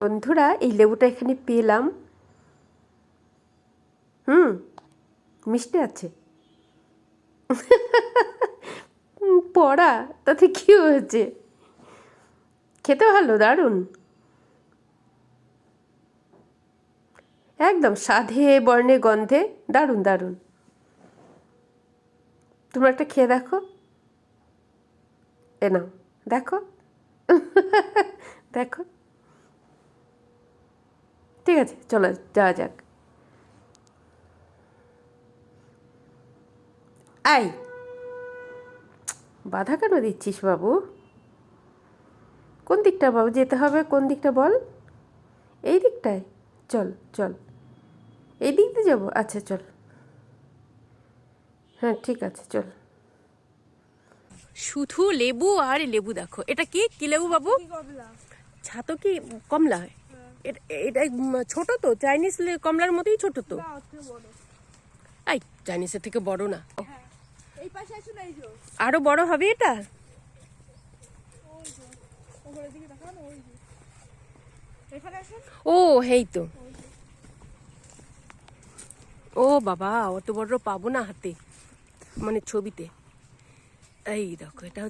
বন্ধুরা এই লেবুটা এখানে পেলাম। মিষ্টি আছে। পড়া তাতে কি হয়েছে, খেতে ভালো, দারুণ, একদম স্বাদে বর্ণে গন্ধে দারুণ দারুণ। তোমরা একটা খেয়ে দেখো, এ নাও দেখো। দেখো, ঠিক আছে, চলো যাওয়া যাক। আই, বাধা কেন দিচ্ছিস বাবু? কোন দিকটা বাবু যেতে হবে, কোন দিকটা বল? এই দিকটায়, চল চল, এই দিক দিয়ে যাবো, আচ্ছা চল, হ্যাঁ ঠিক আছে চল। শুধু লেবু আর লেবু, দেখো এটা কি কি লেবু বাবু? ছাতো কি কমলা হয়? এটা ছোট তো, চাইনিজ কমলার মতোই ছোট তো। এই চাইনিজের থেকে বড় না, আরো বড় হবে এটা। ও হেই তো, ও বাবা অত বড় পাবো না হাতে, মানে ছবিতে। এই দেখো এটা